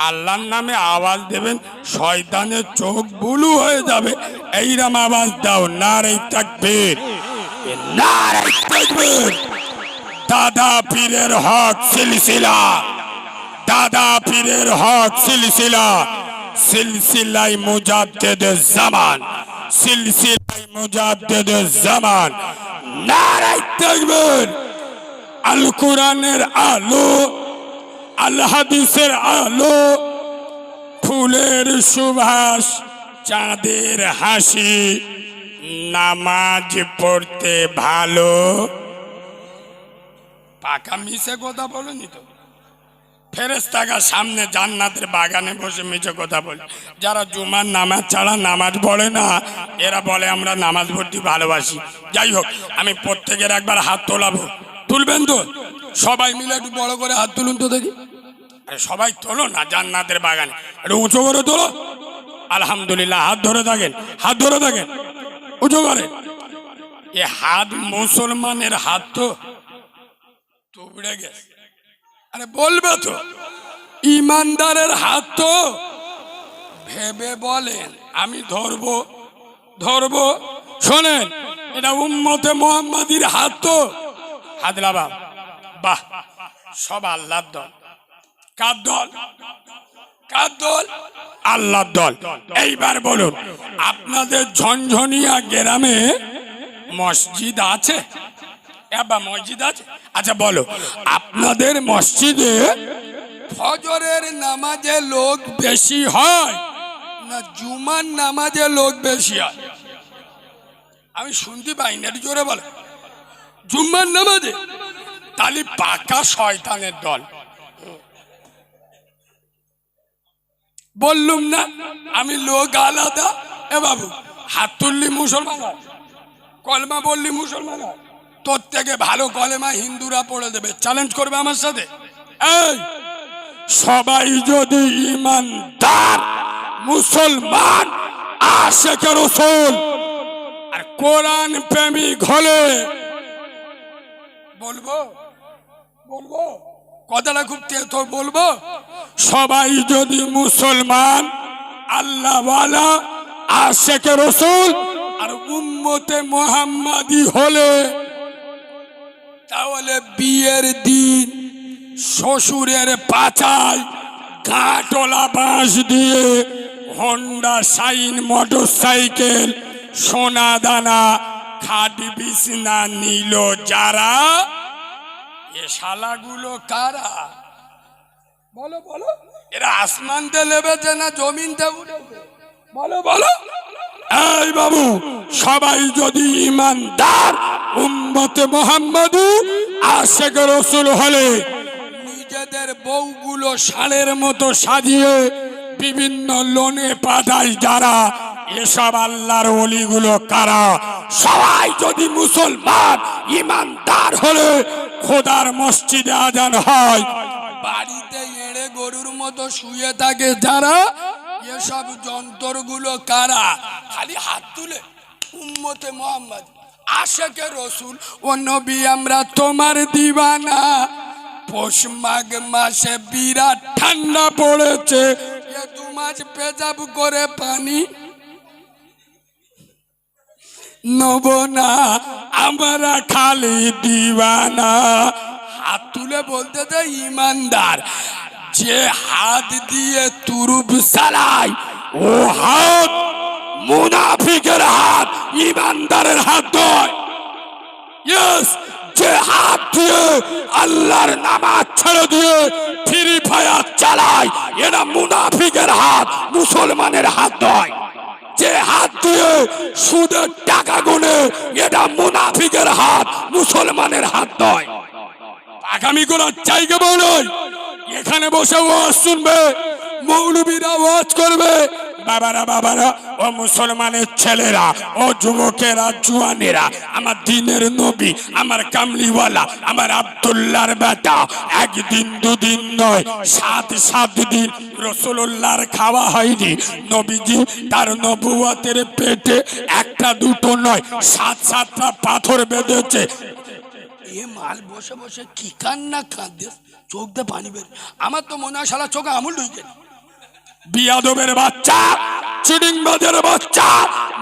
আল্লাহর নামে আওয়াজ দেবেন, শয়তানের চোখ বুলু হয়ে যাবে। এইরকম আওয়াজ দাও, নারে তাকবীর, নারে তাকবীর। দাদা পীরের হক সিলসিলা, দাদা পীরের হক সিলসিলা, সিলসিলাই মুজাদ্দিদুজ জামান, সিলসিলাই মুজাদ্দিদুজ জামান। নারে তাকবীর। আল কোরআনের আলো, আল হাদিসের আলো, ফুলের সুবাস, চাঁদের হাসি, নামাজ পড়তে ভালো। পাকা মিছে কথা বলুনি তো। ফেরেশতারা সামনে জান্নাতের বাগানে বসে মিছে কথা বলে। যারা জুমার নামাজ ছাড়া নামাজ পড়ে না, এরা বলে আমরা নামাজ পড়তে ভালোবাসি। যাই হোক, আমি প্রত্যেকের একবার হাত তোলাবো। তুলবেন তো? সবাই মিলে একটু বড় করে হাত তুলুন তো দেখি। আরে সবাই তোলো না, জান্নাতের বাগানে একটু উঁচু করে তোলো। আলহামদুলিল্লাহ। হাত ধরে থাকেন, হাত ধরে থাকেন, উঁচু করে। এ হাত মুসলমানের হাত তো তুবড়ে গেছে। আরে বলবে তো, ইমানদারের হাত তো। ভেবে বলেন আমি ধরবো, ধরবো। শোনেন, এটা উম্মতে মুহাম্মাদির হাত তো। হাত লাবা। বাহ, সব আল্লাহর দল। কার দল? কার দল? আল্লাহর দল। এইবার বলুন, আপনাদের ঝনঝনিয়া গ্রামে মসজিদ আছে? মসজিদ আছে? আচ্ছা বলো, আপনাদের মসজিদে ফজরের নামাজে লোক বেশি হয় না জুমার নামাজে লোক বেশি হয়? আমি শুনতে পাই না, জোরে বলো। জুম্মার নামাজে? তাহলে পাকা শয়তানের দল। বললুম না আমি লোক আলাদা। এ বাবু, হাত তুললি মুসলমান হয়, কলমা বললি মুসলমান হয়। তোর থেকে ভালো কলেমা হিন্দুরা পড়ে দেবে। চ্যালেঞ্জ করবে আমার সাথে? এই সবাই যদি ইমানদার মুসলমান আশিক রাসূল আর কোরআন প্রেমিক হলে, বলবো বলবো কথাটা খুব তেতো বলবো, সবাই যদি মুসলমান আল্লাহওয়ালা আশিক রাসূল আর উম্মতে মুহাম্মাদি হলে, তাহলে বিয়ের দিন শ্বশুরের পাছায় কাঠলা বাঁশ দিয়ে হোন্ডা শাইন মোটর সাইকেল, সোনা দানা, খাট বিছনা নিল যারা, এ শালাগুলো কারা? বলো বলো। এরা আসমানতে লেবেছে না জমিনতে উঠেছে? বলো বলো। এই বাবু, সবাই যদি ইমানদার উম্মতে মুহাম্মাদি আশিক রাসূল হলে, নিজেদের বউগুলো ষাঁড়ের মতো সাজিয়ে বিভিন্ন লোনে পাঠায় যারা, এসব আল্লাহর ওলিগুলো কারা? সবাই যদি মুসলমান ইমানদার হলে খোদার মসজিদে আজান হয়, বাড়িতে এড়ে গরুর মতো শুয়ে থাকে যারা, এসব যন্ত্রগুলো কারা? খালি হাত তুলে উম্মতে মুহাম্মদ আশিক রাসূল ও নবী আমরা তোমার দিওয়ানা। পৌষ মাঘ মাসে বিরাট ঠান্ডা পড়েছে, এ দু মাস পেজাব করে পানি নব না, আমরা খালি দিওয়ানা। হাত তুলে বলতে দে ইমানদার। যে হাত দিয়ে তুরুপ চালায় ও হাত মুনাফিকের হাত, ইমানদারের হাত নয়। ইয়েস, যে হাত দিয়ে আল্লাহর নামাজ ছেড়ে দিয়ে ফ্রি ফায়ার চালায়, এটা মুনাফিকের হাত, মুসলমানের হাত নয়। যে হাত দিয়ে সুদের টাকা গুনে, এটা মুনাফিকের হাত, মুসলমানের হাত নয়। আগামী করার জায়গা নয়। এখানে বসে ওয়াজ শুনবে, মৌলবীরা ওয়াজ করবে। বাবারা বাবারা, ও মুসলমানের ছেলেরা, ও যুবকেরা, জুয়ানেরা, আমার দিনের নবী, আমার কামলিওয়ালা, আমার আব্দুল্লাহর বেটা, একদিন দুদিন নয়, 7 দিন রাসূলুল্লাহর খাওয়া হয়নি। নবীজি তার নবুয়তের পেটে একটা দুটো নয়, 7টা পাথর বেঁধেছে। এ মাল বসে বসে কি কান্না কাঁদে। চোখ দিয়ে পানি বের, আমার তো মনে হয় শালা চোখে আমুল ঢুকে। বিয়াদবের বাচ্চা, চিডিংবাজের বাচ্চা,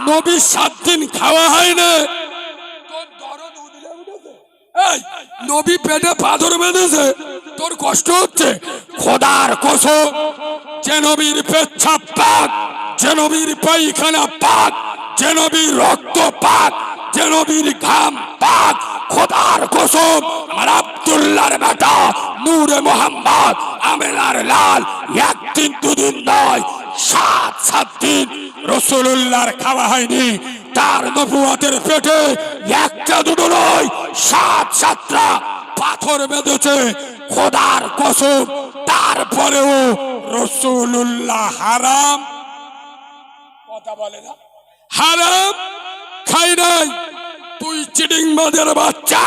নবী 7 দিন খাওয়া হয়নি, তোর দরদ উদলে উঠেছে। এই নবী পেটে পাথর বেঁধেছে, তোর কষ্ট হচ্ছে? খোদার কসম, যে নবীর পেচ্ছাপ পাক, যে নবীর পায়খানা পাক, যে নবীর রক্ত পাক, যে নবীর ঘাম পাক, খোদার কসম আমার আব্দুল্লাহর বেটা নূরে মোহাম্মদ আমেনার লাল 1 দিন 2 দিন নয় 7 দিন রাসূলুল্লাহর খাওয়া হয়নি। তার নবুয়তের পেটে 1টা 2টো নয় 7টা পাথর বেঁধেছে, খোদার কসম। তারপরেও রাসূলুল্লাহ হারাম কথা বলে না, হারাম খাই নাই। তুই চিডিংবাজের বাচ্চা,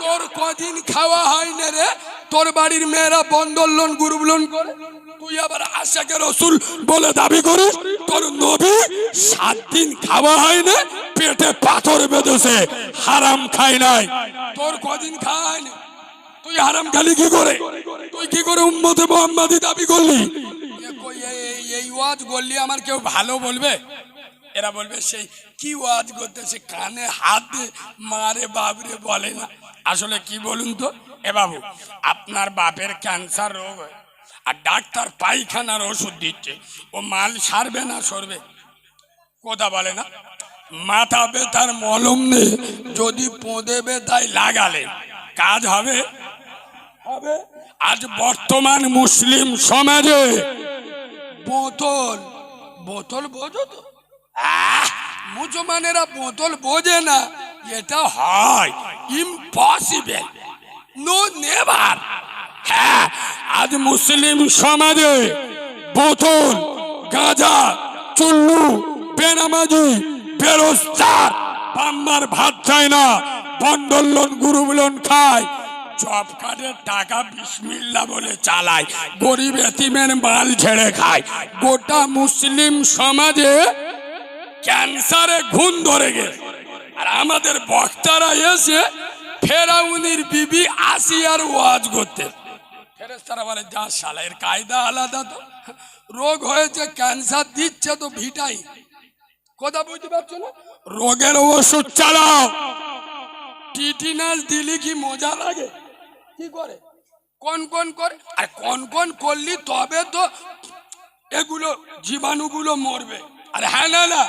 তোর কদিন খাওয়া হয় না রে? তোর বাড়ির মেয়েরা বন্ধন লোন গ্রুপ লোন করে, তুই আবার আশাকে রসুল বলে দাবি করিস? তোর নবী 7 দিন খাওয়া হয় না, পেটে পাথর বেঁধেছে, হারাম খাই নাই। তোর কদিন খাওয়া হয়নি, তুই হারাম খালি কি করে? তুই কি করে উম্মতে মুহাম্মাদি দাবি করলি? এই ওয়াজ করলি আমার কেউ ভালো বলবে? এরা বলবে সেই কি ওয়াজ করতেছে, কানে হাত দিয়ে মারে বাবরে বলে না। আসলে কি বলুন তো এ বাবু, আপনার বাপের ক্যান্সার রোগ হয় আর ডাক্তার পায়খানার ওষুধ দিচ্ছে, ও মাল সারবে না সরবে? কথা বলে না। মাথা ব্যথার মলম নেই, যদি পোঁদে ব্যথায় লাগালে কাজ হবে? হবে। আজ বর্তমান মুসলিম সমাজে বোতল বোতল বোঝো তো? মুসলমানেরা বোতল বোঝে না, এটা হয় ইম্পসিবল, নো নেভার। হ্যাঁ, আজ মুসলিম সমাজে বোতল, গাঁজা, চুল্লু, বেনামাজি, বেরোজগার, বাম্মার ভাত চায় না, বন্ধন লোন গ্রুপ লোন খায়, জব কার্ডের টাকা বিসমিল্লাহ বলে চালায়, গরিব এতিমের মাল ছেড়ে খায়। গোটা মুসলিম সমাজে ক্যান্সারে ঘুণ ধরে গেছে। আর আমাদের বক্তারা এসে ফেরাউনির বিবি আসিয়ার ওয়াজ করতে, ফেরেশতারা বলে যা শালা, এর কায়দা আলাদা তো, রোগ হয়েছে ক্যান্সার দিচ্ছে তো ভিটাই। কথা বুঝতে পারছো না? রোগের ওষুধ চালাও, টিটিনাস দিলি কি মজা লাগে? কি করে কোন কোন করে, আর কোন কোন করলি তবে তো এগুলো জীবাণুগুলো মরবে। আর হ্যাঁ না না,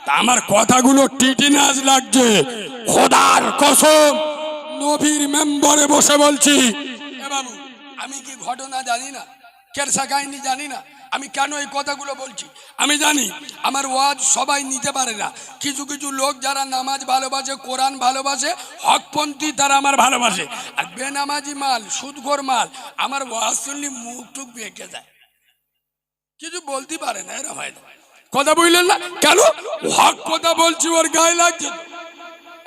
তা আমার কথাগুলো টিটিনাস লাগছে, খোদার কসম নবীর মেম্বারে বসে বলছি। এ বাবু, আমি কি ঘটনা জানি না, কেরসা কাহিনী জানি না, আমি কেন এই কথাগুলো বলছি আমি জানি। আমার ওয়াজ সবাই নিতে পারে না, কিছু কিছু লোক যারা নামাজ ভালোবাসে, কোরআন ভালোবাসে, হকপন্থী, তারা আমার ভালোবাসে। আর বেনামাজি মাল, সুদখোর মাল আমার ওয়াজ শুনলে মুখ টুক বেঁকে যায়, কিছু বলতে পারে না, এরা হয় না। কথা বুঝলেন না? কেন হক কথা বলছি, ওর গায়ে লাগছে।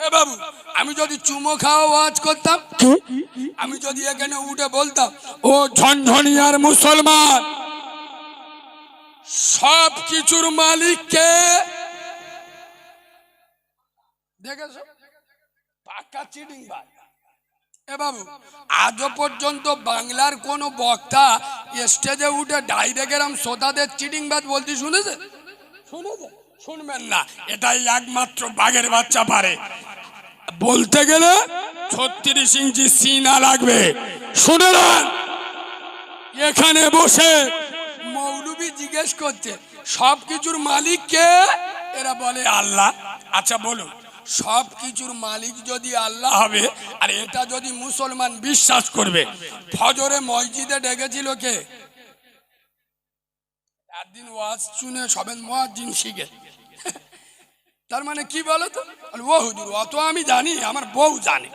এ বাবু, আমি যদি চুমো খাওয়া ওয়াজ করতাম, আমি যদি এখানে উঠে বলতাম ও ঝনঝনিয়ার মুসলমান, সব কিছুর মালিক কে? দেখেছো, পাক্কা চিটিংবাজ। এ বাবু, আজও পর্যন্ত বাংলার কোন বক্তা স্টেজে উঠে ডাইরেক্ট এরম শ্রোতাদের চিটিংবাজ বলতে শুনেছে? শুনেছে? শুনবেন না, এটাই একমাত্র বাঘের বাচ্চা পারে। বলতে গেলে 36 ইঞ্চি সিনা লাগবে। শুনে নেন, এখানে বসে মৌলবি জিজ্ঞেস করছে সব কিছুর মালিক কে? এরা বলে আল্লাহ। আচ্ছা বলুন, সব কিছুর মালিক যদি আল্লাহ হবে, আর এটা যদি মুসলমান বিশ্বাস করবে, ফজরে মসজিদে ডেকেছিল কে? একদিন ওয়াজ শুনে সবেন মুয়াজ্জিন শিখে, তার মানে কি বলো তো? ও হুজুর, অত আমি জানি, আমার বউ জানে।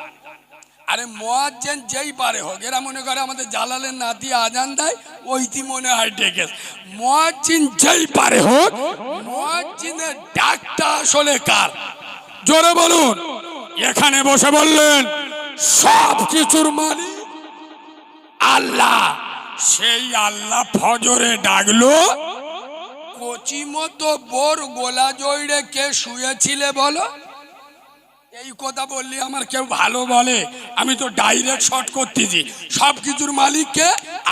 আরে মুয়াজ্জিন যেই পারে হোক, এরা মনে করে আমাদের জালালের নাতি আজান দেয়, ওইটি মনে হয় ডেকে। মুয়াজ্জিন যেই পারে হোক, মুয়াজ্জিনের ডাকটা আসলে কার? জোরে বলুন। এখানে বসে বললেন সব কিছুর মালিক আল্লাহ। সেই আল্লাহ ফজরে ডাকলো, কচি মতো বোর গোলা জড়ে কে শুয়েছিলে বলো? এই কথা বললি আমার কেউ ভালো বলে? আমি তো ডাইরেক্ট শর্ট করতেছি। সব কিছুর মালিক কে?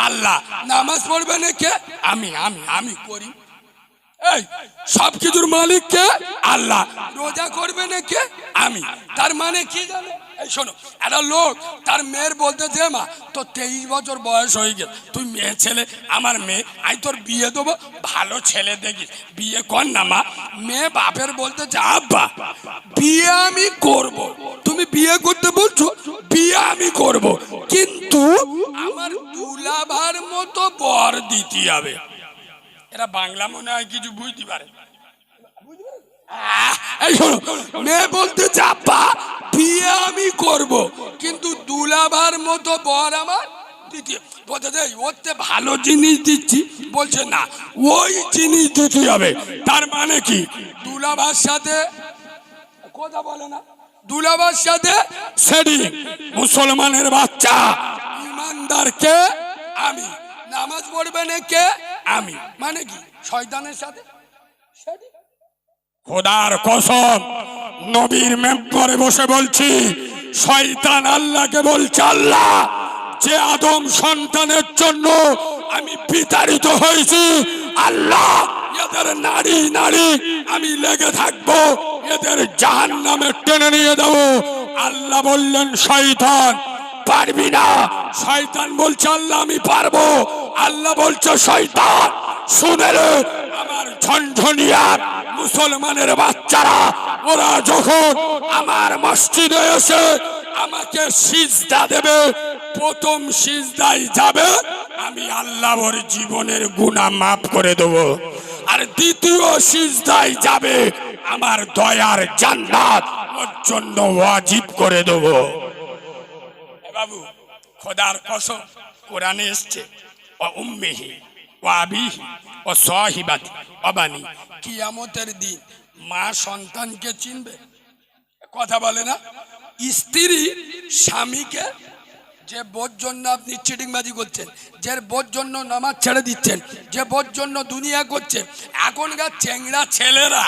আল্লাহ। নামাজ পড়বে না কে? আমি আমি আমি করি। এই সব কিছুর মালিক কে? আল্লাহ। রোজা করবে না কে? আমি। তার মানে কি জানো? এই শোনো, একটা লোক তার মেয়ের বলতেছে, মা তো 23 বছর বয়স হয়ে গেছে, তুই মেয়ে ছেলে, আমার মেয়ে, আমি তোর বিয়ে দেবো, ভালো ছেলে দেখিস, বিয়ে কর না মা। মেয়ে বাপের বলতেছে, আব্বা বিয়ে আমি করব। তুমি বিয়ে করতে বলছো, বিয়ে আমি করব, কিন্তু আমার দুলাভার মতো বর দিতে হবে। এরা বাংলা মনে হয় কিছু বুঝতে পারে। এই শোনো, মেয়ে বলতে চাপা বিয়ে আমি করব, কিন্তু দুলাভার মতো বর আমার দিতে বলতে দেয়, ওতে ভালো জিনিস দিচ্ছি, বলছে না ওই জিনিস দিতে হবে। তার মানে কি? দুলাভার সাথে কথা বলে না, দুলাভার সাথে সেটিং। মুসলমানের বাচ্চা, ইমানদারকে আমি, নামাজ পড়বে না কে? আমি। মানে কি? শয়তানের সাথে সেটিং। খোদার কসম, নবীর মেম্বরে বসে বলছি, শয়তান আল্লাহকে বলছে, আল্লাহ যে আদম সন্তানের জন্য আমি বিতাড়িত হয়েছি, আল্লাহ এদের নারী নারী আমি লেগে থাকবো, এদের জাহান্নামে টেনে নিয়ে দেবো। আল্লাহ বললেন, শয়তান পারবি না। শয়তান বলছে, আল্লাহ আমি পারবো। আল্লাহ বলছে, শয়তান শুনে রে, আমার ঝনঝনিয়ার মুসলমানের বাচ্চারা, ওরা যখন আমার মসজিদে এসে আমাকে সিজদা দেবে, প্রথম সিজদায় যাবে, আমি আল্লাহ ওর জীবনের গুনাহ মাফ করে দেব। আর দ্বিতীয় সিজদায় যাবে, আমার দয়ার জান্নাত ওর জন্য ওয়াজিব করে দেব। বাবু, খোদার কসম, কোরআনে এসছে, ও উম্মিহি ও আবিহি ও সাহিবাতি ও বানি। কিয়ামতের দিন মা সন্তানকে চিনবে? কথা বলে না। স্ত্রী স্বামীকে, যে বোর জন্য আপনি চিটিংবাজি করছেন, যে বোর জন্য নামাজ ছেড়ে দিচ্ছেন, যে বোর জন্য দুনিয়া করছেন, এখনকার চেংড়া ছেলেরা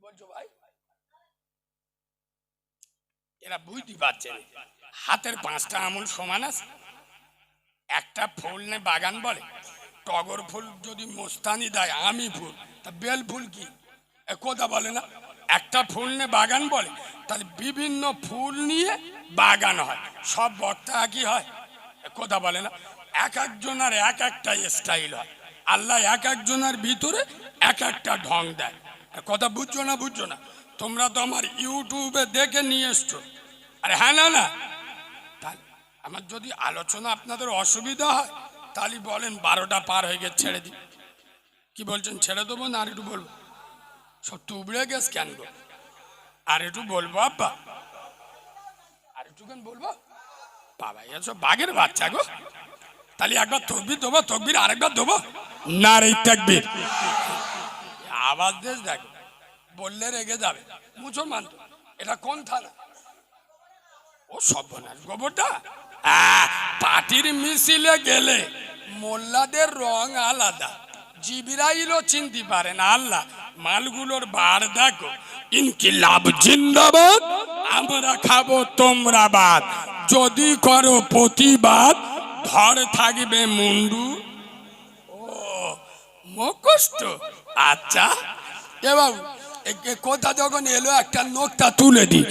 বলছো ভাই, এরা বুঝতে পারছে না, হাতের 5টা আঙুল সমান আছে। একটা ফুল নে বাগান বলে, টগর ফুল যদি মোস্তানি দেয় আমি ফুল, তা বেল ফুল কি? কথা বলে না। একটা ফুল নে বাগান বলে, তাহলে বিভিন্ন ফুল নিয়ে বাগান হয়, সব বর্তা কি হয়? কথা বলে না। এক একজনের এক একটা স্টাইল হয়, আল্লাহ এক একজনের ভিতরে এক একটা ঢং দেয়। কথা বুঝছো না? বুঝছো না? তোমরা তো আমার ইউটিউবে দেখে নিয়ে এসছো। আরে হ্যাঁ, না না, তাহলে আমার যদি আলোচনা আপনাদের অসুবিধা হয় তাহলে বলেন, 12টা পার হয়ে গেছে, ছেড়ে দিই। কি বলছেন, ছেড়ে দেবো না আর একটু বলবো? সব তুবড়ে গেছ কেন গো? আর একটু বলবো আব্বা, আর একটু কেন বলবো? বাবা এসব বাঘের বাচ্চা গো। তাহলে একবার তকবির দেবো, তকবির আরেকবার দেবো, না রে তাকবীর। আওয়াজ দেশ দেখ, বললে রেগে যাবে। মুসলমান তো, এটা কোন থানা? ও সর্বনাশ, গোবরটা। পার্টির মিছিলে গেলে মোল্লাদের রং আলাদা, জিবরাইলও চিনতে পারে না। আল্লাহ মালগুলোর বার দেখো, ইনকিলাব জিন্দাবাদ, আমরা খাবো তোমরা বাদ, যদি করো প্রতিবাদ ধর থাকবে মুন্ডু। ও মুখস্থ। আচ্ছা এ বাবু, কথা যখন এলো একটা নোকতা তুলে দিই।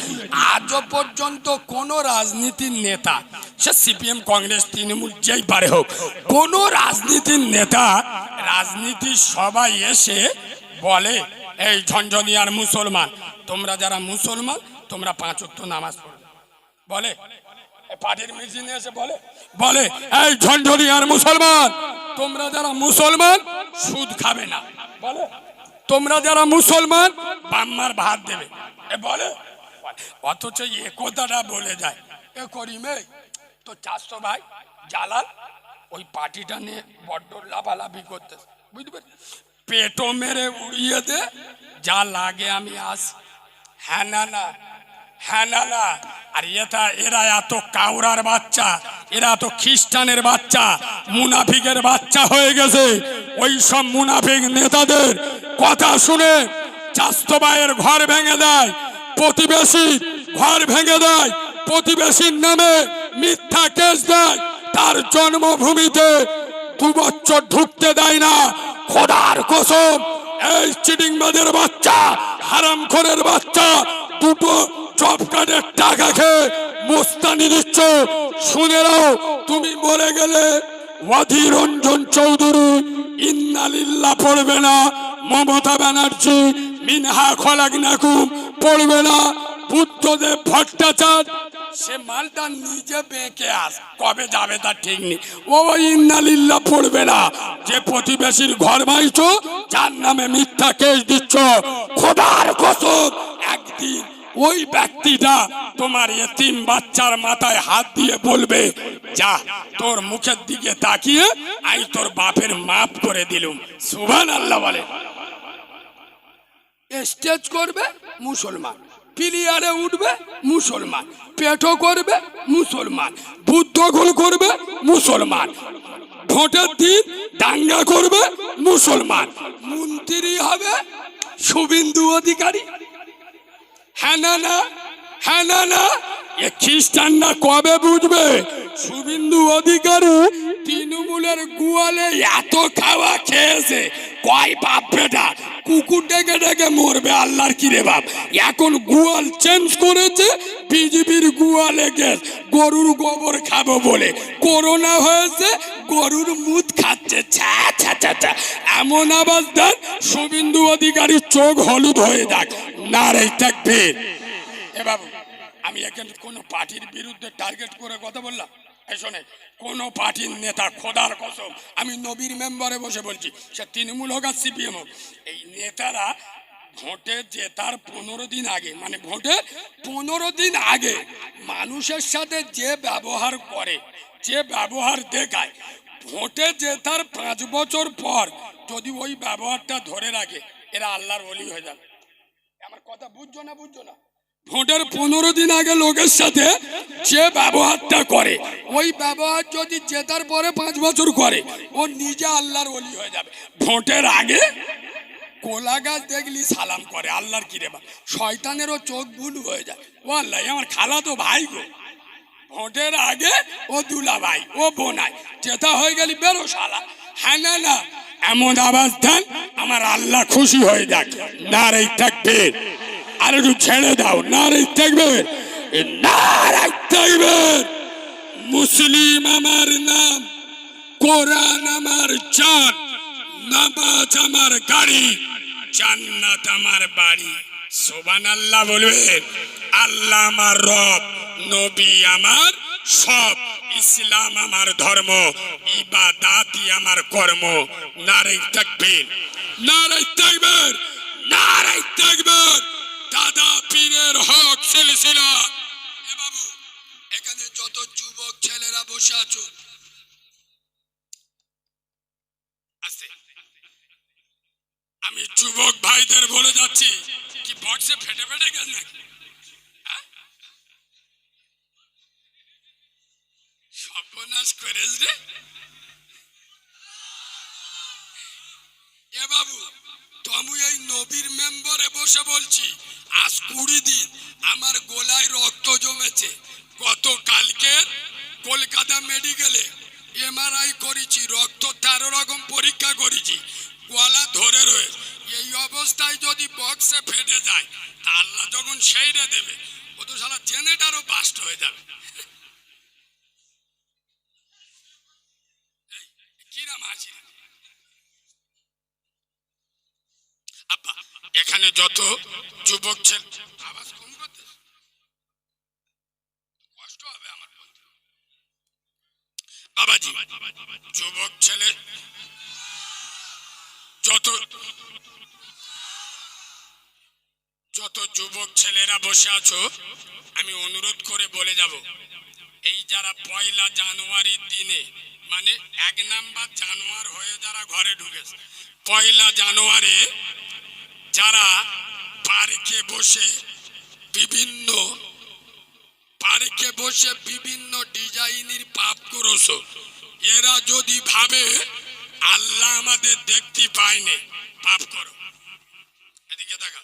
আজও পর্যন্ত কোন রাজনীতির নেতা, সে সিপিএম কংগ্রেস তৃণমূল যেই পারে হোক, কোন রাজনীতির নেতা রাজনীতির সবাই এসে বলে, এই ঝনঝনিয়ার মুসলমান, তোমরা যারা মুসলমান তোমরা 5 ওয়াক্ত নামাজ পড়ো? বলে? পার্টির মিছিলে এসে বলে? বলে এই ঝনঝনিয়ার মুসলমান, তোমরা যারা মুসলমান সুদ খাবে না? বলে? তোমরা যারা মুসলমান বাম্মার ভাত দেবে? বলে? অথচ এ কথাটা বলে যায় এ করিমে তো 400 ভাই জালাল ওই পার্টিটা নিয়ে বড্ড লাফালাফি করতেছে, বুঝতে পারি, পেটো মেরে উড়িয়ে দে, যা লাগে আমি আস। হ্যাঁ না না, হ্যাঁ না না। আর এরা এত কাউরার বাচ্চা, এরা তো খ্রিস্টানের বাচ্চা, মুনাফিকের বাচ্চা হয়ে গেছে। ওই সব মুনাফিক নেতাদের কথা শুনে চাস্তো ভাইয়ের ঘর ভেঙে দেয়, প্রতিবেশী ঘর ভেঙে দেয়, প্রতিবেশীর নামে মিথ্যা কেস দেয়, তার জন্মভূমিতে 2 বছর ঢুকতে দেয় না। খোদার কসম, এই চিটিংবাজের বাচ্চা, হারামখোরের বাচ্চা, দুটো জব কার্ডের টাকা খেয়ে মোস্তানি দিচ্ছ। শুনে নাও, তুমি মরে গেলে অধীর রঞ্জন চৌধুরী ইন্নালিল্লাহ পড়বে না, মমতা ব্যানার্জি মিনহা খলাকনাকুম পড়বে না, বুদ্ধদেব ভট্টাচার্য সে মালটা নিজে বেঁকে আস, কবে যাবে তার ঠিক নেই, ও ইন্নালিল্লাহ পড়বে না। যে প্রতিবেশীর ঘর ভাইছো, যার নামে মিথ্যা কেস দিচ্ছ, খোদার কসম একদিন ওই ব্যক্তিটা তোমার এতিম বাচ্চার মাথায় হাত দিয়ে বলবে, যা তোর মুখের দিকে তাকিয়ে আই তোর বাপের মাফ করে দিলুম। সুবহানাল্লাহ বলে। স্টেজ করবে মুসলমান, প্লেয়ারে উঠবে মুসলমান, পেটো করবে মুসলমান, বুদ্ধগোল করবে মুসলমান, ভোটের দিন দাঙ্গা করবে মুসলমান, মন্ত্রী হবে শুভেন্দু অধিকারী। হ্যাঁ না না, হ্যাঁ না না, এ খ্রিস্টানরা কবে বুঝবে শুভেন্দু অধিকারী তৃণমূলের গোয়ালে এত খাওয়া খেয়েছে, কয় বাপ বেটা কুকুর ডেকে ডেকে মরবে, আল্লাহর কি রে বাপ। এখন গোয়াল চেঞ্জ করেছে, বিজেপির গোয়ালে গেছে গরুর গোবর খাবো বলে, করোনা হয়েছে গরুর মুদ খাচ্ছে, ছা ছা ছা ছা। এমন আওয়াজ দেন শুভেন্দু অধিকারীর চোখ হলুদ হয়ে যাক, নারাই তাকবীর। এ বাবু, আমি এখানে কোনো পার্টির বিরুদ্ধে টার্গেট করে কথা বললাম? এই শোনে, কোন পার্টির নেতা, খোদার কসম আমি নবীর মেম্বারে বসে বলছি, সে তৃণমূল হোক আর সিপিএম হোক, এই নেতারা ভোটে জেতার 15 দিন আগে, মানে ভোটের 15 দিন আগে মানুষের সাথে যে ব্যবহার করে, যে ব্যবহার দেখায়, ভোটে জেতার 5 বছর পর যদি ওই ব্যবহারটা ধরে রাখে, এরা আল্লাহর ওলি হয়ে যাবে। আমার কথা বুঝছো না? বুঝছো না? ভোটের 15 দিন আগে লোকের সাথে যে ব্যবহারটা করে, ওই ব্যবহার যদি জেতার পরে 5 বছর করে, ও নিজে আল্লাহর ওলি হয়ে যাবে। ভোটের আগে কোলা গাছ দেখলি সালাম করে, আল্লাহর কি রে বা, শয়তানেরও চোখ বুলু হয়ে যায়। ও আল্লাহ, আমার খালা তো ভাই গো, ভোটের আগে ও দুলা ভাই, ও বোনাই, জেতা হয়ে গেলি বেরো শালা। হ্যাঁ না না, এমন আওয়াজ দেন আমার আল্লাহ খুশি হয়ে যাক, নারে তাকবীর। আর একটু ছেড়ে দাও, নারে তাকবীর, নারে তাকবীর। মুসলিম আমার নাম, কোরআন আমার জান, নামাজ আমার গাড়ি, জান্নাত আমার বাড়ি। সুবহানাল্লাহ বলবে। আল্লাহ আমার রব, নবী আমার সব, ইসলাম আমার ধর্ম, ইবাদাতই আমার কর্ম। নারে তাকবীর, নারে তাকবীর, নারে তাকবীর। দাদা পীরের হক সিলসিলা। এ বাবু, এখানে যত যুবক ছেলেরা বসে আছো, আমি যুবক ভাইদের বলে যাচ্ছি, কি বক্সে ফেটে ফেটে গেল নাকি? সর্বনাশ করেছ রে। এ বাবু, তুমি এই নবীর মেম্বারে বসে বলছি, আজ 20 দিন আমার গলায় রক্ত জমেছে। গত কালকে কলকাতা মেডিকেলে এমআরআই করেছি, রক্ত 13 রকম পরীক্ষা করেছি, গলা ধরে রয়েছে। এই অবস্থায় যদি বক্সে ফেটে যায়, তা আল্লাহ যখন সেইরে দেবে, ও তো শালা জেনারেটরও বাস্ট হয়ে যাবে। কিরাম আছে আব্বা, এখানে যত যুবক ছেলে, আওয়াজ কম করতে কষ্ট হবে আমার বলতে। বাবাজি, যুবক ছেলে যত যুবক ছেলেরা বসে আছো, আমি অনুরোধ করে বলে যাব, এই যারা 1 জানুয়ারির দিনে, মানে 1 নাম্বার জানুয়ার হয়ে যারা ঘরে ঢুকেছে, 1 জানুয়ারি যারা পার্কে বসে বিভিন্ন ডিজাইনের পাপ করেছো, এরা যদি ভাবে আল্লাহ আমাদের দেখতে পায়নি, পাপ করো। এদিকে দেখা,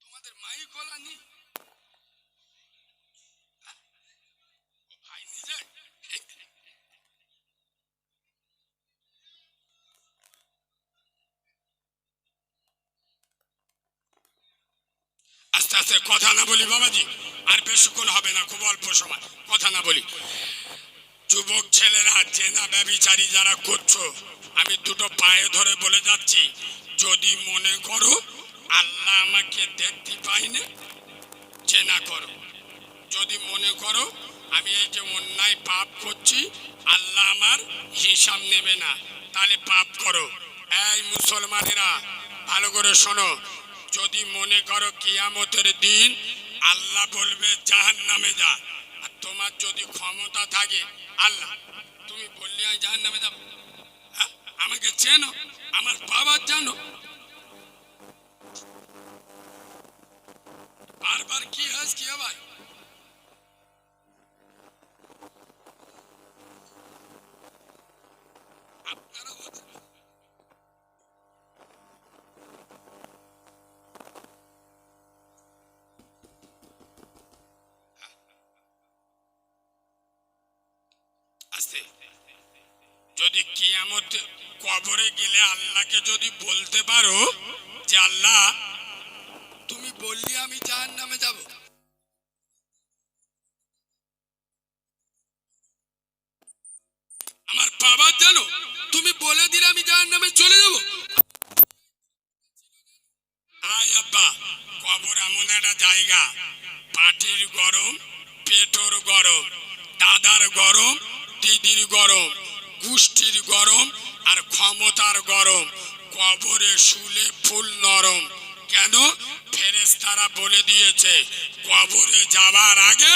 তোমাদের মাই কলা নি ভাই নিজে আস্তে আস্তে কথা না বলি বাবাজি, আর বেশিক্ষণ হবে না, খুব অল্প সময়, কথা না বলি। যুবক ছেলেরা জেনা ব্যভিচারী যারা করছো, আমি দুটো পায়ে ধরে বলে যাচ্ছি, যদি মনে করো আল্লাহ আমাকে দেখতে পাইনি, জেনা করো। যদি মনে করো আমি এই যে অন্যায় পাপ করছি, আল্লাহ আমার হিসাব নেবে না, তাহলে পাপ করো। এই মুসলমানেরা ভালো করে শোনো, যদি মনে করো কিয়ামতের দিন আল্লাহ বলবে জাহান্নামে যা, আর তোমার যদি ক্ষমতা থাকে, আল্লাহ তুমি বললে আমি জাহান্নামে যাব, হ্যাঁ? আমাকে চেনো, আমার বাবার জানো, বারবার কি হয়েছে কি ভাই? আপনারা ওদের আস্তে, যদি কিয়ামত কবরে গেলে আল্লাহকে যদি বলতে পারো যে আল্লাহ তুমি বললি আমি জাহান্নামে যাব, আমার বাবার জানো, তুমি বলে দিলে আমি জাহান্নামে চলে যাব। আয় আব্বা, কবর এমন একটা জায়গা, পাটির গরম, পেটর গরম, দাদার গরম, দিদির গরম, গোষ্ঠীর গরম, আর ক্ষমতার গরম। কবরে শুলে ফুল নরম। কেন? ফেরেশতারা বলে দিয়েছে কবরে যাবার আগে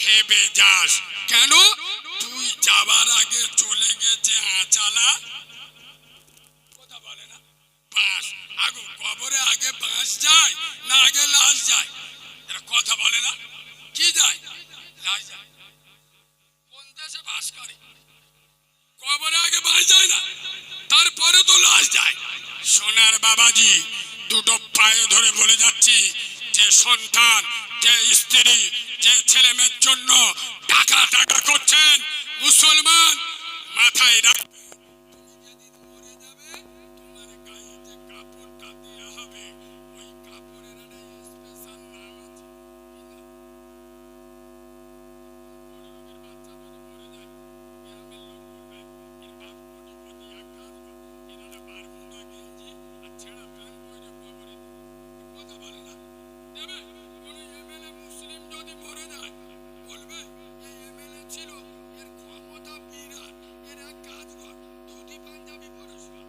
ভেবে যাস। কেন? তুই যাবার আগে চলে গেছে আচালা, কথা বলে না, বাঁশ। আগো কবরে আগে বাঁশ যায় না আগে লাশ যায়? এরা কথা বলে না, কি যায়? লাশ যায়। কোন দেশে বাস করে? কবরে আগে বাঁশ যায় না, তারপরে তো লাশ যায়। সোনার বাবাজি, দুটো পায়ে ধরে বলে যাচ্ছি, যে সন্তান, যে স্ত্রী, যে ছেলে মেয়ের জন্য টাকা টাকা করছেন, মুসলমান মাথায় রাখ, তোমার গায়ে যে কাপড়টা দেয়া হবে, ওই কাপড়ের একটা স্পেশাল নাম আছে। বড় লোকের বাচ্চা যদি মরে যায়, গ্রামের লোক বলবে এর বাপ কোটিপতি, এক কাজ কর, এর একটা বারমুডা গেঞ্জি আর ছেঁড়া প্যান্ট পরে কবরে দিবে। কথা বলে না, দেবে? কোন এমএলএ মুসলিম যদি মরে যায়, বলবে এই এমএলএ ছিল, এর ক্ষমতা বিরাট, এর এক কাজ কর, ধুতি পাঞ্জাবি পরে শোন।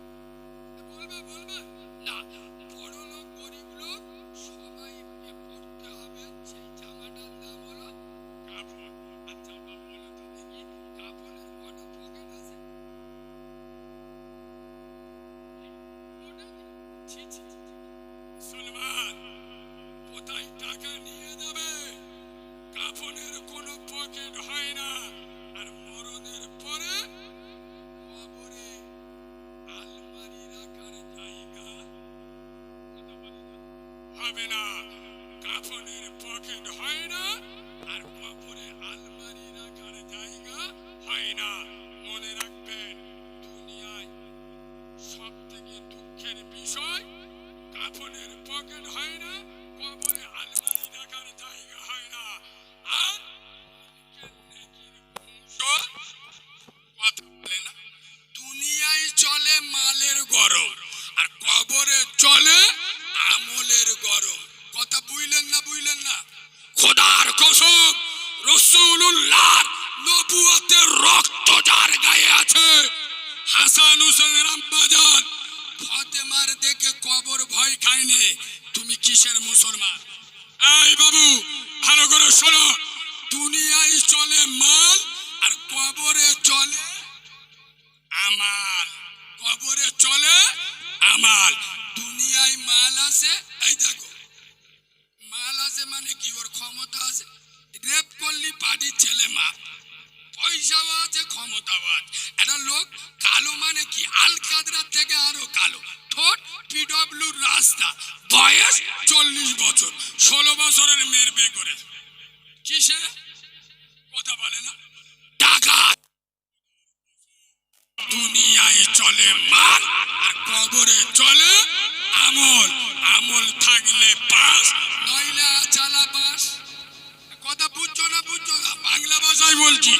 বলবে বলবে না, বড় লোক গরিব লোক সবাইকে পড়তে হবে সেই জামাটার নাম হলো কাপড়। আচ্ছা বাবা বলো তো দেখি, কাপড়ের কত পকেট আছে? ওটা ছি ছি ছি। মুসলমান কোথায় টাকা নিয়ে যাবে? কাফনের কোনো পকেট হয় না। আর মরণের পরে কবরে আলমারি রাখার জায়গা, কথা বলে না, হবে না। কাফনের পকেট হয় না, আর কবরে আলমারি রাখার জায়গা হয় না। মনে রাখবেন, দুনিয়ায় সব থেকে দুঃখের বিষয়, কাফনের পকেট হয় না, কবরে আলমারি রাখার জায়গা হয় না। আর নেকির বংশ, কথা বলে না, দুনিয়ায় চলে মালের গরম, আর কবরে চলে আমলের গরম। কথা বুঝলেন না? বুঝলেন না? খোদার কসম, রাসূলুল্লাহর নবুয়তের রক্ত যার গায়ে আছে, হাসান হুসেনের আম্মাজান ফাতেমার দেখে কবর ভয় খায়নি। তুমি কিসের মুসলমান? এই বাবু ভালো করে শোনো, দুনিয়ায় চলে মাল, আর কবরে চলে আমাল। কবরে চলে আমাল। দুনিয়ায় মাল আছে, এই দেখো, মাল আছে মানে কি, ওর ক্ষমতা আছে, রেপ করলি বাচ্চা, বয়স 40 বছর, 16 বছরের মেয়ের বিয়ে করেছে। কিসে কথা বলে না? টাকা। দুনিয়ায় চলে মাল আর কবরে চলে আমল। আমল থাকলে পাস, নইলে চালা পাস। কথা বুঝছো না? বুঝছো না? বাংলা ভাষায় বলছি,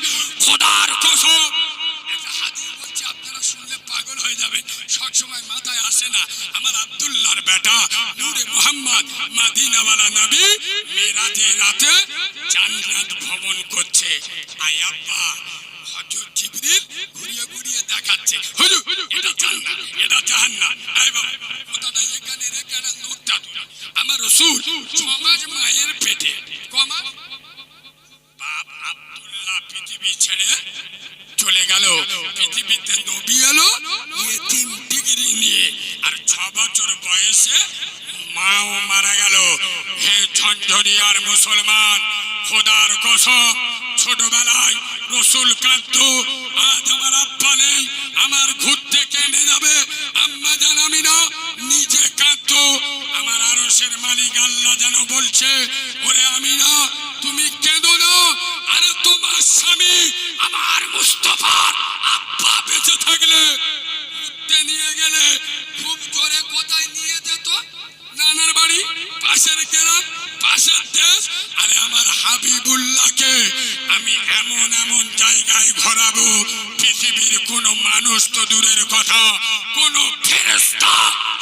খোদার কসম। একটা হাদিস বলছি, আপনারা শুনলে পাগল হয়ে যাবে, সবসময় মাথায় আসে না। আমার আব্দুল্লাহর বেটা নূরে মুহাম্মদ মদিনাওয়ালা নবী মেরাজে রাতে জান্নাত ভ্রমণ করছে। আয় আব্বা, হযরত জিবরিল ঘুরিয়ে ঘুরিয়ে দেখাচ্ছে, হুজুর এটা জান্নাত, এটা জাহান্নাম। আয় বাবা, কথাটা এখানে রেখে না, নোটটা তুলে। আমার রাসূল 6 মাস মায়ের পেটে, কমাস বাপ আব্দুল্লাহ পৃথিবী ছেড়ে চলে গেল। পৃথিবীতে নবী এলো ইতিম ডিগ্রি নিয়ে, আর 6 বছর বয়সে মাও মারা গেল। হে ঝঞ্ঝনিয়ার মুসলমান, খোদার কসম, ছোটবেলায় রসুল কাঁদতো, আজ আমার আব্বা নেই, আমার ঘুরতে কেঁদে যাবে। আম্মা জান আমিনা নিজে কাঁদতো। আমার আরশের মালিক আল্লাহ যেন বলছে, ওরে আমিনা তুমি কেঁদো না, আরে তোমার স্বামী আমার মুস্তাফার আব্বা বেঁচে থাকলে ঘুরতে নিয়ে গেলে খুব জোরে কোথায় নিয়ে যেত? নানার বাড়ি, পাশের গ্রাম, পাশের দেশ। আরে আমার হাবিবুল্লাহকে আমি এমন এমন জায়গায় ঘোরাবো, পৃথিবীর কোনো মানুষ তো দূরের কথা, কোনো ফেরেশতা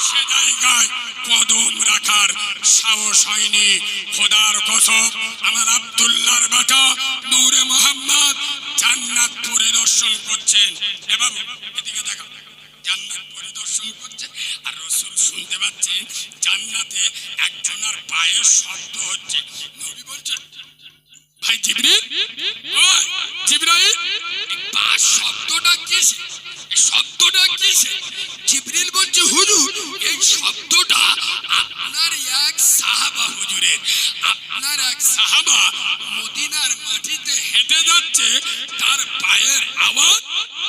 সে জায়গায় কদম রাখার সাহস হয়নি। খোদার কসম, আমার আব্দুল্লাহর বেটা নূরে মুহাম্মদ জান্নাত পরিদর্শন করছেন। এ বাবু এদিকে দেখা, জান্নাত পরিদর্শন করছে আর রাসূল শুনতে পাচ্ছেন জান্নাতে একজনের পায়ের শব্দ হচ্ছে। নবী বলছেন, ভাই জিবরিল, ওই জিবরাইল, এই পা শব্দটা কিসে? এই শব্দটা কিসে? জিবরিল বলছে, হুজুর এই শব্দটা আপনার এক সাহাবা, হুজুরের আপনার এক সাহাবা মদিনার মাটিতে হেঁটে যাচ্ছে, তার পায়ের আওয়াজ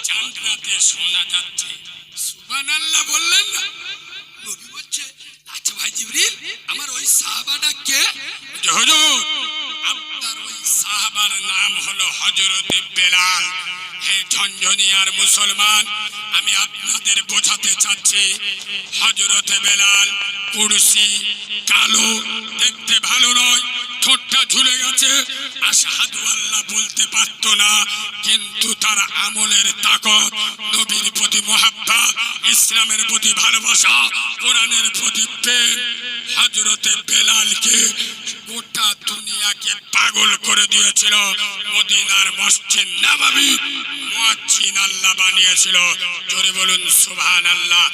জান্নাতে শোনা যাচ্ছে। সুবহানাল্লাহ বললেন না? নবী বলছে, আচ্ছা ভাই জিবরিল, আমার ওই সাহাবাটা কে? হুজুর আপনার ওই সাহাবার নাম হলো হযরতে বেলাল। হে ঝঞ্ঝনিয়ার মুসলমান, আমি আপনাদের বোঝাতে চাচ্ছি, হযরতে বেলাল কুরসি, কালো, দেখতে ভালো নয়, ঠোঁটটা ঝুলে গেছে, আশহাদু আল্লাহ বলতে পারতো না, কিন্তু তার আমলের তাকত, নবীর প্রতি মুহাব্বত, ইসলামের প্রতি ভালোবাসা, কোরআনের প্রতি প্রেম হযরতে বেলালকে গোটা দুনিয়াকে পাগল করে দিয়েছিল। মদিনার মসজিদ নববী মুয়াজ্জিন আল্লাহ বানিয়েছিল। জোরে বলুন সুবহানাল্লাহ।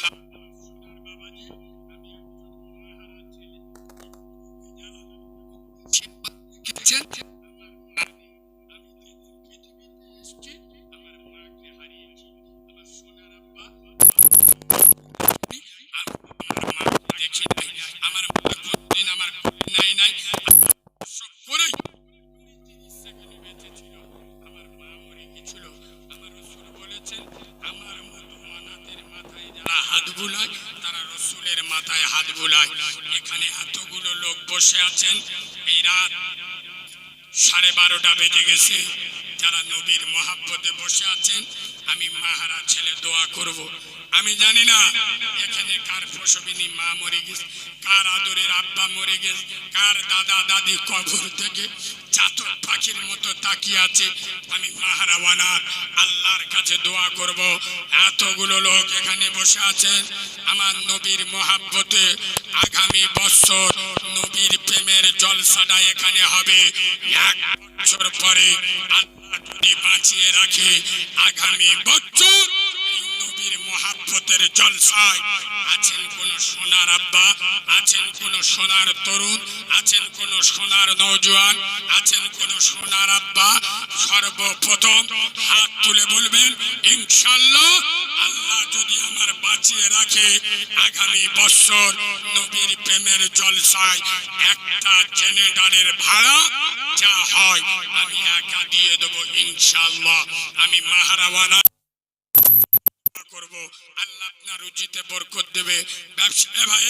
তারা রাসূলের মাথায় হাত বুলায়। এখানে এতগুলো লোক বসে আছেন, এই রাত 12:30 বেজে গেছে, যারা নবীর মহাব্বতে বসে আছেন, আমি মাহারা ছেলে দোয়া করব। আমি জানি না এখানে কার প্রসবিনী মা মরে গেছে, কার আদরের আব্বা মরে গেছে, কার দাদা দাদি কবর থেকে চাতক পাখির মতো তাকিয়ে আছে। আমি মাহারাওয়ানা আল্লাহর কাছে দোয়া করব, এতগুলো লোক এখানে বসে আছেন, আমার নবীর মহাব্বতে আগামী বছর নবীর প্রেমের জলসাটা এখানে হবে। 1 বছর পরে আল্লাহ যদি বাঁচিয়ে রাখে, আগামী বছর নবীর মহাব্বতের জলসায় আছেন কোন সোনার আব্বা, আছেন কোন সোনার তরুণ, আছেন কোন সোনার নওজোয়ান, আছেন কোন সোনার আব্বা, সর্বপ্রথম হাত তুলে বলবেন ইনশাআল্লাহ, আল্লাহ যদি আমার বাঁচিয়ে রাখে, আগামী বছর নবীর প্রেমের জলসায় একটা জেনারেটরের ভাড়া যা হয় আমি একা দিয়ে দেবো ইনশাআল্লাহ। আমি মাহারাওয়ানা করব, আল্লাহ আপনার রুজিতে বরকত দেবে। ব্যবসা ভাই